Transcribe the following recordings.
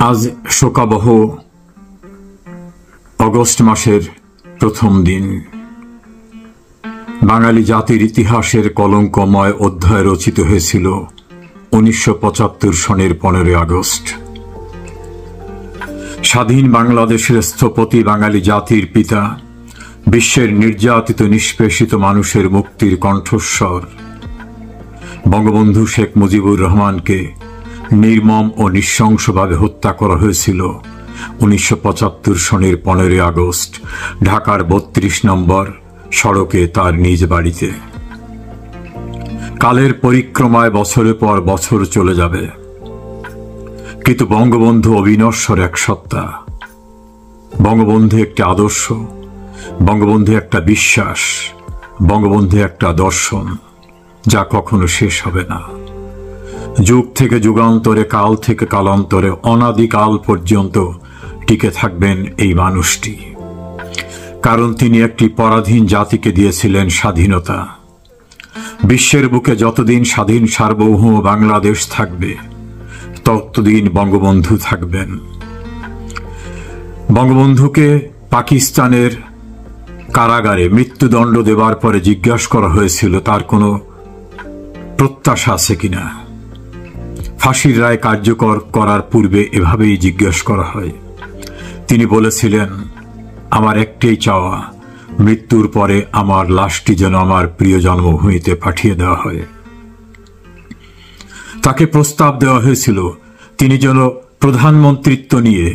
আজ শোকাবহ অগস্ট মাসের প্রথম দিন। বাঙালি জাতির ইতিহাসের কলঙ্কময় অধ্যায় রচিত হয়েছিল 1975 সনের 15 আগস্ট। স্বাধীন বাংলাদেশের স্থপতি, বাঙালি জাতির পিতা, বিশ্বের নির্যাতিত নিষ্পেষিত মানুষের মুক্তির কণ্ঠস্বর বঙ্গবন্ধু শেখ মুজিবুর রহমানকে নির্মম ও নৃশংসভাবে হত্যা করা হয়েছিল 1975 সনের 15 আগস্ট ঢাকার 32 নম্বর সড়কে তার নিজ বাড়িতে। কালের পরিক্রমায় বছরের পর বছর চলে যাবে, কিন্তু বঙ্গবন্ধু অবিনশ্বর এক সত্তা। বঙ্গবন্ধু একটি আদর্শ, বঙ্গবন্ধু একটা বিশ্বাস, বঙ্গবন্ধু একটা দর্শন, যা কখনো শেষ হবে না। যুগ থেকে যুগান্তরে, কাল থেকে কালান্তরে, অনাদিকাল পর্যন্ত টিকে থাকবেন এই মানুষটি। কারণ তিনি একটি পরাধীন জাতিকে দিয়েছিলেন স্বাধীনতা। বিশ্বের বুকে যতদিন স্বাধীন সার্বভৌম বাংলাদেশ থাকবে, ততদিন বঙ্গবন্ধু থাকবেন। বঙ্গবন্ধুকে পাকিস্তানের কারাগারে মৃত্যুদণ্ড দেওয়ার পরে জিজ্ঞাসা করা হয়েছিল তার কোনো প্রত্যাশা আছে কিনা। ফাঁসির রায় কার্যকর করার পূর্বে এভাবেই জিজ্ঞাসা করা হয়। তিনি বলেছিলেন, আমার একটাই চাওয়া, মৃত্যুর পরে আমার লাশটি যেন আমার প্রিয় জন্মভূমিতে পাঠিয়ে দেওয়া হয়। তাকে প্রস্তাব দেওয়া হয়েছিল তিনি যেন প্রধানমন্ত্রিত্ব নিয়ে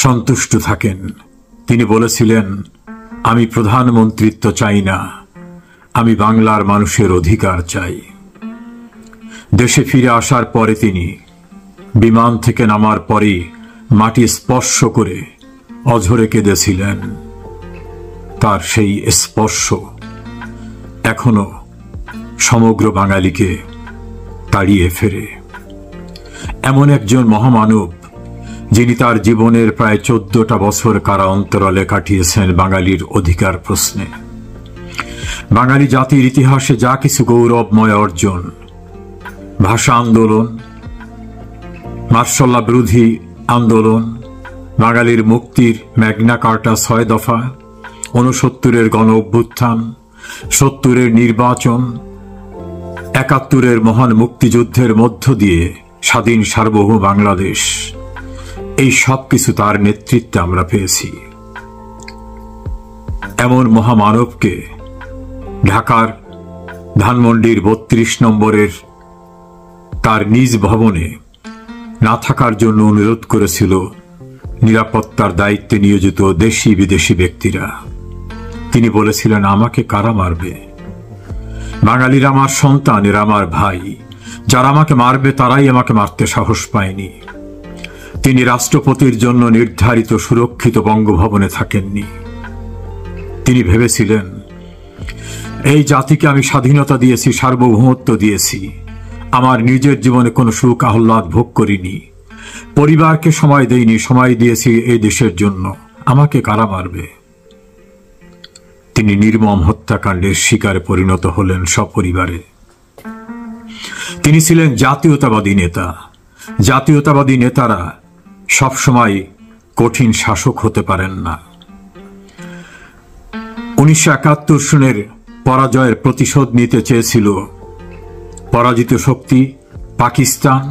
সন্তুষ্ট থাকেন। তিনি বলেছিলেন, আমি প্রধানমন্ত্রিত্ব চাই না, আমি বাংলার মানুষের অধিকার চাই। দেশে ফিরে আসার পরে তিনি বিমান থেকে নামার পরেই মাটি স্পর্শ করে অঝরে কেঁদেছিলেন। তার সেই স্পর্শ এখনো সমগ্র বাঙালিকে তাড়িয়ে ফেরে। এমন একজন মহামানব, যিনি তার জীবনের প্রায় 14টা বছর কারা অন্তরালে কাটিয়েছেন বাঙালির অধিকার প্রশ্নে। বাঙালি জাতির ইতিহাসে যা কিছু গৌরবময় অর্জন, ভাষা আন্দোলন, মার্শাল্লাহ বিরোধী আন্দোলন, বাঙালির মুক্তির ম্যাগনা কার্টা 6 দফা, 69-এর গণ অভ্যুত্থান, 70-এর নির্বাচন, 71-এর মহান মুক্তিযুদ্ধের মধ্য দিয়ে স্বাধীন সার্বভৌম বাংলাদেশ, এই সব কিছু তার নেতৃত্বে আমরা পেয়েছি। এমন মহামানবকে ঢাকার ধানমন্ডির 32 নম্বরের তার নিজ ভবনে না থাকার জন্য অনুরোধ করেছিল নিরাপত্তার দায়িত্বে নিয়োজিত দেশি বিদেশি ব্যক্তিরা। তিনি বলেছিলেন, আমাকে কারা মারবে? বাঙালিরা আমার সন্তান, এরা আমার ভাই। যারা আমাকে মারবে তারাই আমাকে মারতে সাহস পায়নি। তিনি রাষ্ট্রপতির জন্য নির্ধারিত সুরক্ষিত বঙ্গভবনে থাকেননি। তিনি ভেবেছিলেন, এই জাতিকে আমি স্বাধীনতা দিয়েছি, সার্বভৌমত্ব দিয়েছি, আমার নিজের জীবনে কোনো সুখ আহ্লাদ ভোগ করিনি, পরিবারকে সময় দেইনি, সময় দিয়েছি এই দেশের জন্য, আমাকে কারা মারবে? তিনি নির্মম হত্যাকাণ্ডের শিকারে পরিণত হলেন সপরিবারে। তিনি ছিলেন জাতীয়তাবাদী নেতা। জাতীয়তাবাদী নেতারা সবসময় কঠিন শাসক হতে পারেন না। 1971 সনের পরাজয়ের প্রতিশোধ নিতে চেয়েছিল পরাজিত শক্তি পাকিস্তান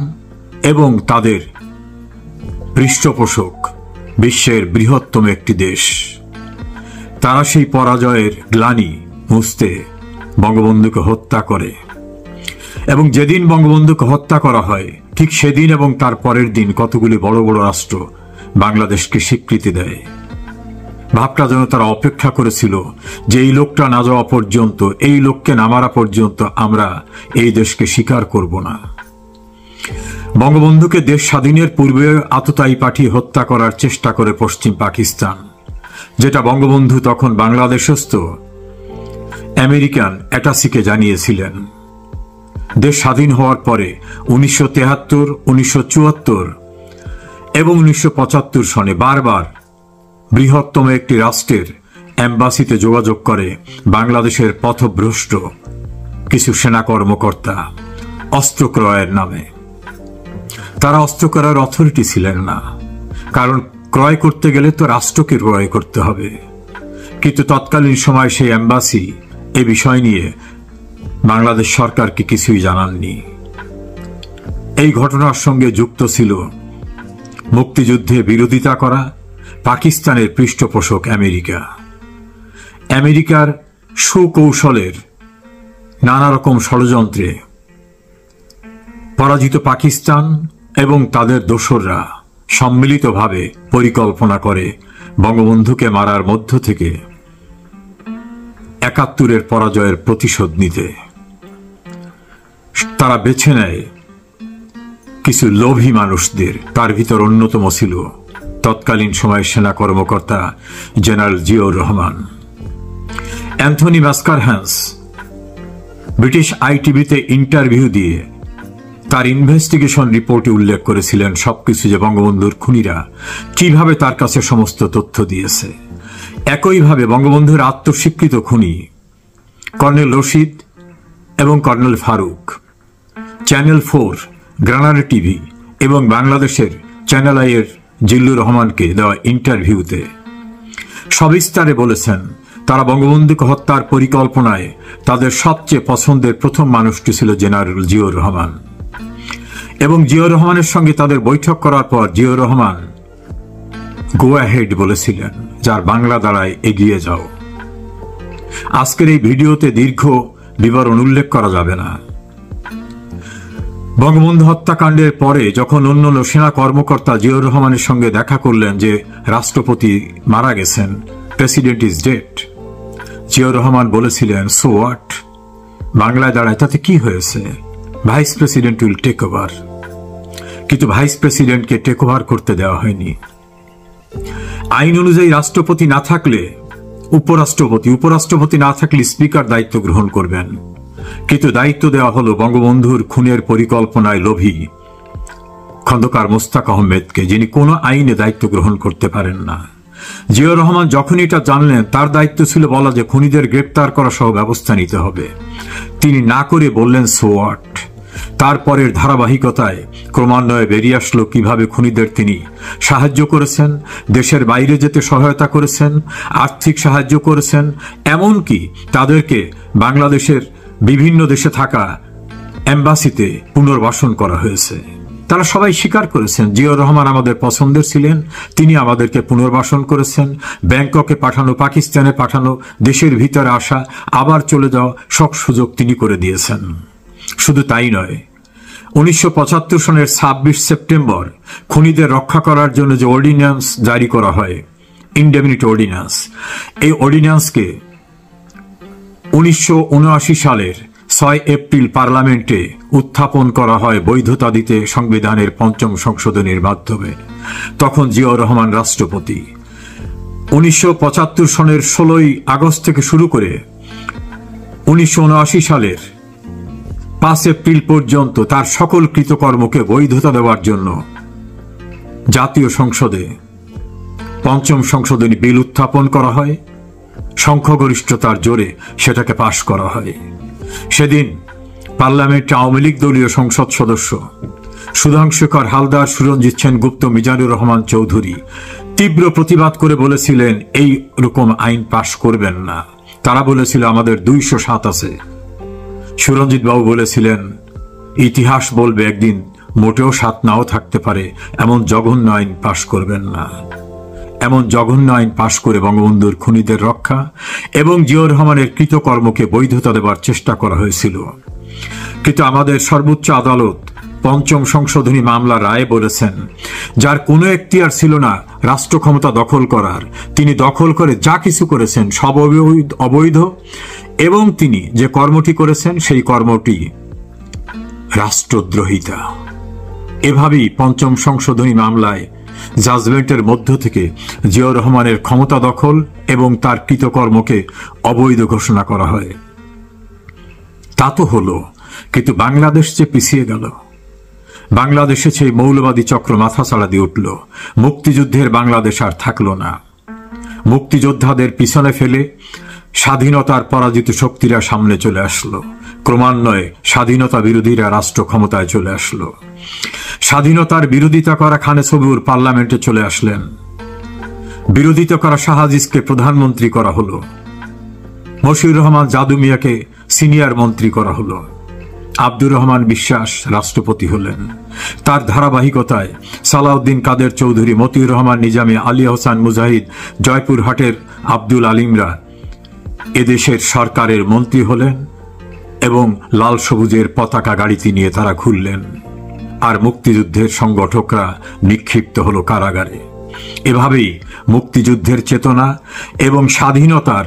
এবং তাদের পৃষ্ঠপোষক বিশ্বের বৃহত্তম একটি দেশ। তারা সেই পরাজয়ের গ্লানি মুছতে বঙ্গবন্ধুকে হত্যা করে, এবং যেদিন বঙ্গবন্ধুকে হত্যা করা হয় ঠিক সেদিন এবং তার পরের দিন কতগুলি বড় বড় রাষ্ট্র বাংলাদেশকে স্বীকৃতি দেয়। ভাবটা যেন তারা অপেক্ষা করেছিল যে এই লোকটা না যাওয়া পর্যন্ত, এই লোককে না মারা পর্যন্ত আমরা এই দেশকে স্বীকার করব না। বঙ্গবন্ধুকে দেশ স্বাধীনের পূর্বে আততায়ী পাঠিয়ে হত্যা করার চেষ্টা করে পশ্চিম পাকিস্তান, যেটা বঙ্গবন্ধু তখন বাংলাদেশস্থ আমেরিকান অ্যাটাসিকে জানিয়েছিলেন। দেশ স্বাধীন হওয়ার পরে 1973, 1974 এবং 1975 সনে বারবার বৃহত্তম একটি রাষ্ট্রের এম্বাসিতে যোগাযোগ করে বাংলাদেশের পথভ্রষ্ট কিছু সেনা কর্মকর্তা অস্ত্র ক্রয়ের নামে। তারা অস্ত্র করার অথরিটি ছিলেন না, কারণ ক্রয় করতে গেলে তো রাষ্ট্রকে ক্রয় করতে হবে। কিন্তু তৎকালীন সময় সেই এম্বাসি এ বিষয় নিয়ে বাংলাদেশ সরকারকে কিছুই জানাননি। এই ঘটনার সঙ্গে যুক্ত ছিল মুক্তিযুদ্ধে বিরোধিতা করা পাকিস্তানের পৃষ্ঠপোষক আমেরিকা। আমেরিকার সুকৌশলের নানা রকম ষড়যন্ত্রে পরাজিত পাকিস্তান এবং তাদের দোসররা সম্মিলিতভাবে পরিকল্পনা করে বঙ্গবন্ধুকে মারার মধ্য থেকে ৭১-এর পরাজয়ের প্রতিশোধ নিতে। তারা বেছে নেয় কিছু লোভী মানুষদের, তার ভিতর অন্যতম ছিল তৎকালীন সময়ের সেনা কর্মকর্তা জেনারেল জিয়াউর রহমান। অ্যান্থনি ম্যাসকারহ্যান্স ব্রিটিশ আইটিভিতে ইন্টারভিউ দিয়ে তার ইনভেস্টিগেশন রিপোর্টে উল্লেখ করেছিলেন সবকিছু, যে বঙ্গবন্ধুর খুনিরা কিভাবে তার কাছে সমস্ত তথ্য দিয়েছে। একইভাবে বঙ্গবন্ধুর আত্মস্বীকৃত খুনি কর্নেল রশিদ এবং colonel Farooq channel 4, Granada TV এবং বাংলাদেশের চ্যানেল আই এর জিল্লুর রহমানকে দেওয়া ইন্টারভিউতে সবিস্তারে বলেছেন তারা বঙ্গবন্ধুকে হত্যার পরিকল্পনায় তাদের সবচেয়ে পছন্দের প্রথম মানুষটি ছিল জেনারেল জিয়াউর রহমান, এবং জিয়াউর রহমানের সঙ্গে তাদের বৈঠক করার পর জিয়াউর রহমান গো অ্যাহেড বলেছিলেন, যার বাংলা দাঁড়ায় এগিয়ে যাও। আজকের এই ভিডিওতে দীর্ঘ বিবরণ উল্লেখ করা যাবে না। বঙ্গবন্ধু হত্যাকাণ্ডের পরে যখন অন্য সেনা কর্মকর্তা জিয়াউর রহমানের সঙ্গে দেখা করলেন যে রাষ্ট্রপতি মারা গেছেন, president is dead, Ziaur Rahman বলেছিলেন সো হোয়াট, বাংলায় দাঁড়ায় তাতে কি হয়েছে, vice president will take over. কিন্তু ভাইস প্রেসিডেন্টকে টেক ওভার করতে দেওয়া হয়নি। আইন অনুযায়ী রাষ্ট্রপতি না থাকলে উপরাষ্ট্রপতি না থাকলে স্পিকার দায়িত্ব গ্রহণ করবেন, কিন্তু দায়িত্ব দেওয়া হলো বঙ্গবন্ধুর খুনের পরিকল্পনায় লোভী খন্দকার মোস্তাক আহমেদকে, যিনি কোনো আইনে দায়িত্ব গ্রহণ করতে পারেন না। জিয়াউর রহমান যখন এটা জানলেন, তার দায়িত্ব ছিল বলা যে খুনিদের গ্রেপ্তার করা সহ ব্যবস্থা নিতে হবে। তিনি না করে বললেন সো হোয়াট। তারপরের ধারাবাহিকতায় ক্রমান্বয়ে বেরিয়ে আসলো কিভাবে খুনিদের তিনি সাহায্য করেছেন, দেশের বাইরে যেতে সহায়তা করেছেন, আর্থিক সাহায্য করেছেন, এমনকি তাদেরকে বাংলাদেশের বিভিন্ন দেশে থাকা এম্বাসিতে পুনর্বাসন করা হয়েছে। তারা সবাই স্বীকার করেছেন জিয়াউর রহমান আমাদের পছন্দের ছিলেন, তিনি আমাদেরকে পুনর্বাসন করেছেন। ব্যাংককে পাঠানো, পাকিস্তানে পাঠানো, দেশের ভিতরে আসা, আবার চলে যাওয়া, সব সুযোগ তিনি করে দিয়েছেন। শুধু তাই নয়, 1975 সনের 26 সেপ্টেম্বর খুনিদের রক্ষা করার জন্য যে অর্ডিন্যান্স জারি করা হয়, ইনডেমনিটি অর্ডিন্যান্স, এই অর্ডিন্যান্সকে 1979 সালের 6 এপ্রিল পার্লামেন্টে উত্থাপন করা হয় বৈধতা দিতে সংবিধানের 5ম সংশোধনীর মাধ্যমে। তখন জিয়াউর রহমান রাষ্ট্রপতি। 1975 সনের 16 আগস্ট থেকে শুরু করে 1979 সালের 5 এপ্রিল পর্যন্ত তার সকল কৃতকর্মকে বৈধতা দেওয়ার জন্য জাতীয় সংসদে 5ম সংশোধনী বিল উত্থাপন করা হয়। সংখ্যাগরিষ্ঠতার জোরে সেটাকে পাশ করা হয়। সেদিন পার্লামেন্টে আওয়ামী লীগ দলীয় সংসদ সদস্য সুধাংশুকর হালদার, সুরঞ্জিত সেনগুপ্ত, মিজানুর রহমান চৌধুরী তীব্র প্রতিবাদ করে বলেছিলেন এই রকম আইন পাশ করবেন না। তারা বলেছিল আমাদের 207 আছে। সুরঞ্জিত বাবু বলেছিলেন ইতিহাস বলবে একদিন মোটেও 7 নাও থাকতে পারে, এমন জঘন্য আইন পাশ করবেন না। এমন জঘন্য আইন পাশ করে বঙ্গবন্ধুর খুনিদের রক্ষা এবং জিয়াউর রহমানের কৃতকর্মকে বৈধতা দেওয়ার চেষ্টা করা হয়েছিল। কিন্তু আমাদের সর্বোচ্চ আদালত 5ম সংশোধনী মামলা রায়ে বলেছেন যার কোনো এখতিয়ার ছিল না রাষ্ট্র ক্ষমতা দখল করার, তিনি দখল করে যা কিছু করেছেন সব অবৈধ, এবং তিনি যে কর্মটি করেছেন সেই কর্মটি রাষ্ট্রদ্রোহিতা। এভাবেই 5ম সংশোধনী মামলায় জাজমেন্টের মধ্য থেকে জিয়াউর রহমানের ক্ষমতা দখল এবং তার কৃতকর্মকে অবৈধ ঘোষণা করা হয়। তা তো হলো, কিন্তু বাংলাদেশ যে পিছিয়ে গেল। বাংলাদেশে সেই মৌলবাদী চক্র মাথাচাড়া দিয়ে উঠল। মুক্তিযুদ্ধের বাংলাদেশ আর থাকলো না। মুক্তিযোদ্ধাদের পিছনে ফেলে স্বাধীনতার পরাজিত শক্তিরা সামনে চলে আসলো। ক্রমান্বয়ে স্বাধীনতা বিরোধীরা রাষ্ট্র ক্ষমতায় চলে আসলো। স্বাধীনতার বিরোধিতা করা খানে সবুর পার্লামেন্টে চলে আসলেন। বিরোধিতা করা শাহ আজিজকে প্রধানমন্ত্রী করা হলো। মশিউর রহমান জাদু মিয়াকে সিনিয়র মন্ত্রী করা হলো। আব্দুর রহমান বিশ্বাস রাষ্ট্রপতি হলেন। তার ধারাবাহিকতায় সালাউদ্দিন কাদের চৌধুরী, মতিউর রহমান নিজামী, আলী হোসেন মুজাহিদ, জয়পুরহাটের আব্দুল আলিমরা এদেশের সরকারের মন্ত্রী হলেন এবং লাল সবুজের পতাকা গাড়িতে নিয়ে তারা ঘুরলেন। আর মুক্তিযুদ্ধের সংগঠকরা নিক্ষিপ্ত হল কারাগারে। এভাবেই মুক্তিযুদ্ধের চেতনা এবং স্বাধীনতার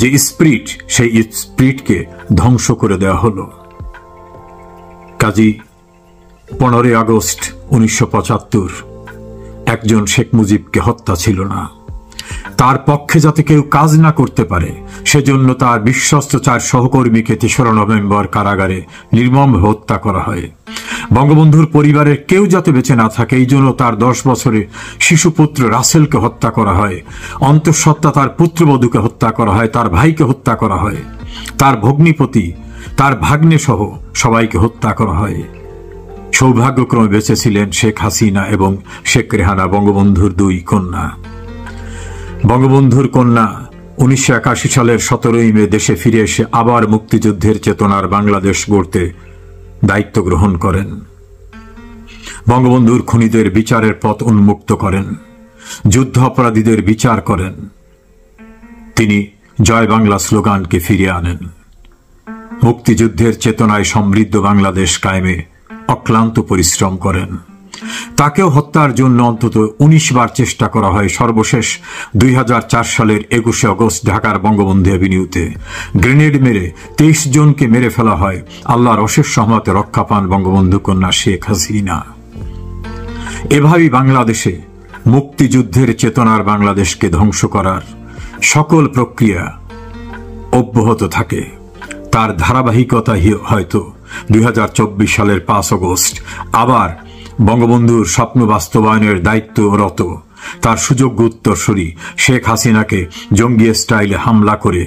যে স্পিরিট, সেই স্পিরিটকে ধ্বংস করে দেওয়া হলো। কাজী 15 আগস্ট 1975 একজন শেখ মুজিবকে হত্যা ছিল না। তার পক্ষে যাতে কেউ কাজ না করতে পারে সেজন্য তার বিশ্বস্ত 4 সহকর্মীকে 3রা নভেম্বর কারাগারে নির্মমভাবে হত্যা করা হয়। বঙ্গবন্ধুর পরিবারের কেউ যাতে বেঁচে না থাকে এই জন্য তার 10 বছরের শিশুপুত্র রাসেলকে হত্যা করা হয়। অন্তঃসত্ত্বা তার পুত্রবধূকে হত্যা করা হয়, তার ভাইকে হত্যা করা হয়, তার ভগ্নিপতি, তার ভাগ্নে সহ সবাইকে হত্যা করা হয়। সৌভাগ্যক্রমে বেঁচে ছিলেন শেখ হাসিনা এবং শেখ রেহানা, বঙ্গবন্ধুর 2 কন্যা। বঙ্গবন্ধুর কন্যা 1981 সালের 17 মে দেশে ফিরে এসে আবার মুক্তিযুদ্ধের চেতনার বাংলাদেশ গড়তে দায়িত্ব গ্রহণ করেন। বঙ্গবন্ধুর খুনিদের বিচারের পথ উন্মুক্ত করেন, যুদ্ধ অপরাধীদের বিচার করেন। তিনি জয় বাংলা স্লোগানকে ফিরিয়ে আনেন। মুক্তিযুদ্ধের চেতনায় সমৃদ্ধ বাংলাদেশ কায়েমে অক্লান্ত পরিশ্রম করেন। তাকেও হত্যার জন্য অন্তত 19 বার চেষ্টা করা হয়। সর্বশেষ 2004 সালের 21 আগস্ট ঢাকার বঙ্গবন্ধু অ্যাভিনিউতে গ্রেনেড মেরে 23 জনকে মেরে ফেলা হয়। আল্লাহর অশেষ রহমতে রক্ষা পান বঙ্গবন্ধু কন্যা শেখ হাসিনা। এভাবেই বাংলাদেশে মুক্তিযুদ্ধের চেতনার বাংলাদেশকে ধ্বংস করার সকল প্রক্রিয়া অব্যাহত থাকে। তার ধারাবাহিকতা হয়তো 2024 সালের 5 আগস্ট আবার বঙ্গবন্ধুর স্বপ্ন বাস্তবায়নের দায়িত্বরত তার সুযোগ্য উত্তরসূরি শেখ হাসিনাকে জঙ্গি স্টাইলে হামলা করে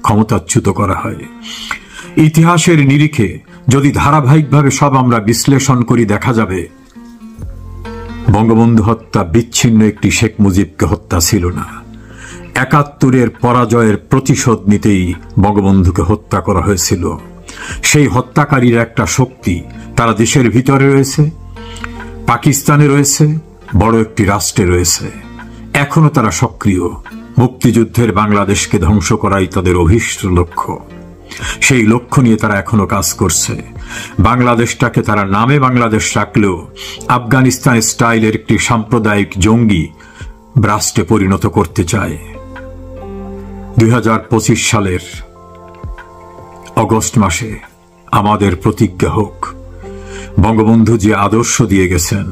ক্ষমতাচ্যুত করা হয়। ইতিহাসের নিরিখে যদি ধারাবাহিকভাবে সব আমরা বিশ্লেষণ করি দেখা যাবে বঙ্গবন্ধু হত্যা বিচ্ছিন্ন একটি শেখ মুজিবকে হত্যা ছিল না। 71-এর পরাজয়ের প্রতিশোধ নিতেই বঙ্গবন্ধুকে হত্যা করা হয়েছিল। সেই হত্যাকারীর একটা শক্তি তারা দেশের ভিতরে রয়েছে, পাকিস্তানে রয়েছে, বড় একটি রাষ্ট্রে রয়েছে। এখনো তারা সক্রিয়। মুক্তিযুদ্ধের বাংলাদেশকে ধ্বংস করাই তাদের অভীষ্ট লক্ষ্য। সেই লক্ষ্য নিয়ে তারা এখনো কাজ করছে। বাংলাদেশটাকে তারা নামে বাংলাদেশ রাখলেও আফগানিস্তান স্টাইলের একটি সাম্প্রদায়িক জঙ্গি রাষ্ট্রে পরিণত করতে চায়। 2025 সালের অগস্ট মাসে আমাদের প্রতিজ্ঞা হোক, বঙ্গবন্ধু যে আদর্শ দিয়ে গেছেন,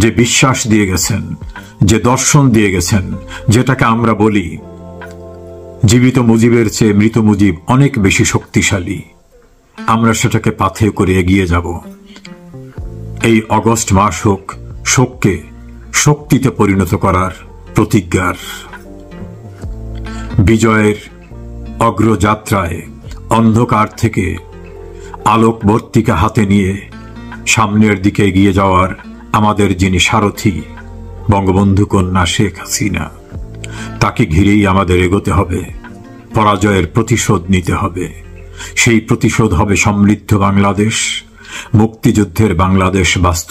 যে বিশ্বাস দিয়ে গেছেন, যে দর্শন দিয়ে গেছেন, যেটাকে আমরা বলি জীবিত মুজিবের চেয়ে মৃত মুজিব অনেক বেশি শক্তিশালী, আমরা সেটাকে পাথেয় করে এগিয়ে যাব। এই অগস্ট মাস হোক শোককে শক্তিতে পরিণত করার প্রতিজ্ঞার। বিজয়ের অগ্রযাত্রায় অন্ধকার থেকে আলোকবর্তিকা হাতে নিয়ে সামনের দিকে এগিয়ে যাওয়ার আমাদের যিনি সারথী বঙ্গবন্ধু কন্যা শেখ হাসিনা, তাকে ঘিরেই আমাদের এগোতে হবে। পরাজয়ের প্রতিশোধ নিতে হবে। সেই প্রতিশোধ হবে সমৃদ্ধ বাংলাদেশ, মুক্তিযুদ্ধের বাংলাদেশ বাস্তব